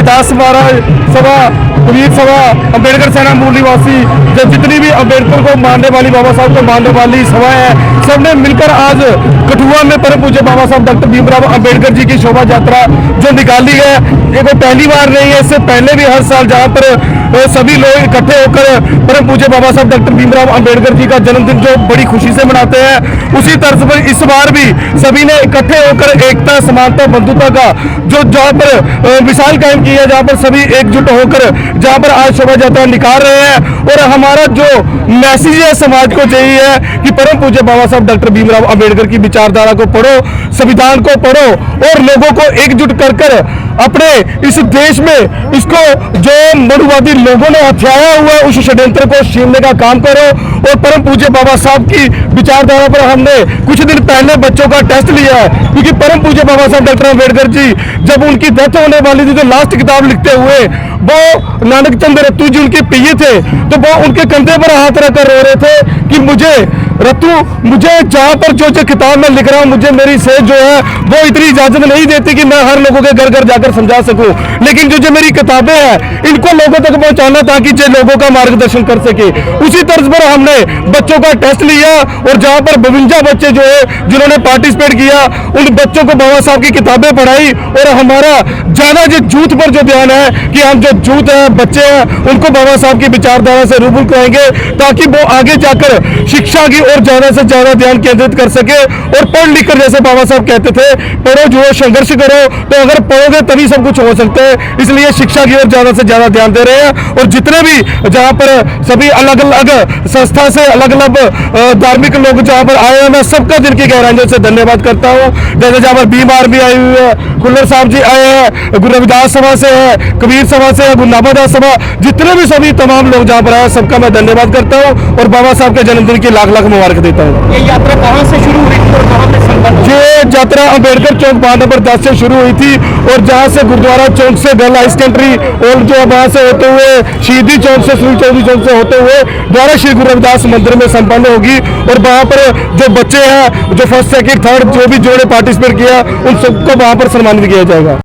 रविदास महाराज सभा, कबीर सभा, अम्बेडकर सेना मूल निवासी, जो जितनी भी अम्बेडकर को मानने वाली, बाबा साहब को मानने वाली सभा है, सबने मिलकर आज कठुआ में परम पूज्य बाबा साहब डॉक्टर भीमराव अम्बेडकर जी की शोभा यात्रा जो निकाली है, ये कोई पहली बार नहीं है। इससे पहले भी हर साल जहाँ पर सभी लोग इकट्ठे होकर परम पूज्य बाबा साहब डॉक्टर भीमराव अम्बेडकर जी का जन्मदिन जो बड़ी खुशी से मनाते हैं, उसी तर्ज पर इस बार भी सभी ने इकट्ठे होकर एकता, समानता, बंधुता का जो जहाँ पर मिसाल कायम की है, जहाँ पर सभी एकजुट होकर जहाँ पर आज शोभा यात्रा निकाल रहे हैं। और हमारा जो मैसेज है समाज को यही है कि परम पूज्य बाबा साहब डॉक्टर भीमराव अम्बेडकर की विचारधारा को पढ़ो, संविधान को पढ़ो और लोगों को एकजुट कर अपने इस देश में इसको जो मनुवादी लोगों ने हथियाया हुआ है उस षड्यंत्र को छीनने का काम करो। और परम पूज्य बाबा साहब की विचारधारा पर हमने कुछ दिन पहले बच्चों का टेस्ट लिया है, क्योंकि परम पूज्य बाबा साहब डॉक्टर अम्बेडकर जी जब उनकी डेथ होने वाली थी तो लास्ट किताब लिखते हुए वो नानक चंद रत्तू जी उनके पिए थे, तो वो उनके कंधे पर हाथ रखकर रो रहे थे कि मुझे रत्तू, मुझे जहाँ पर जो किताब मैं लिख रहा हूँ, मुझे मेरी सेहत जो है वो इतनी इजाजत नहीं देती कि मैं हर लोगों के घर घर जाकर समझा सकूं, लेकिन जो मेरी किताबें हैं इनको लोगों तक पहुंचाना ताकि जो लोगों का मार्गदर्शन कर सके। उसी तर्ज पर हमने बच्चों का टेस्ट लिया और जहाँ पर 52 बच्चे जो है जिन्होंने पार्टिसिपेट किया, उन बच्चों को बाबा साहब की किताबें पढ़ाई। और हमारा ज्यादा जो जूथ पर जो ध्यान है कि हम जो जूथ है, बच्चे हैं, उनको बाबा साहब की विचारधारा से रूबरू कराएंगे ताकि वो आगे जाकर शिक्षा की और ज्यादा से ज्यादा ध्यान केंद्रित कर सके। और पढ़ लिख कर, जैसे बाबा साहब कहते थे, पढ़ो जो संघर्ष करो, तो अगर पढ़ोगे तभी सब कुछ हो सकता है। इसलिए शिक्षा की ओर ज्यादा से ज्यादा ध्यान दे रहे हैं। और जितने भी जहाँ पर सभी अलग अलग संस्था से अलग अलग धार्मिक लोग जहाँ पर आए हैं, मैं सबका दिल की गहराइयों से धन्यवाद करता हूँ। जैसे जहाँ पर भीम आर्मी आई हुई है, खुल्लर साहब जी आए हैं, गुरु रविदास सभा से है, कबीर सभा से है, गुरु नाभादास सभा, जितने भी सभी तमाम लोग जहाँ पर आए, सबका मैं धन्यवाद करता हूँ और बाबा साहब के जन्मदिन की लाख लाख मुबारक देता हूँ। ये यात्रा कहाँ से शुरू हुई थी और कहाँ पे संपन्न हुई? ये यात्रा अम्बेडकर चौक वार्ड नंबर 10 से शुरू हुई थी और जहाँ से गुरुद्वारा चौक से गर्ल हाई सेकेंडरी और जो वहाँ से होते हुए शहीदी चौक से, सुई चौधरी चौक से होते हुए द्वारा श्री गुरु रविदास मंदिर में संपन्न होगी। और वहाँ पर जो बच्चे हैं, जो फर्स्ट सेकंड थर्ड जो भी जोड़े पार्टिसिपेट किया, उन सबको वहाँ पर सम्मानित किया जाएगा।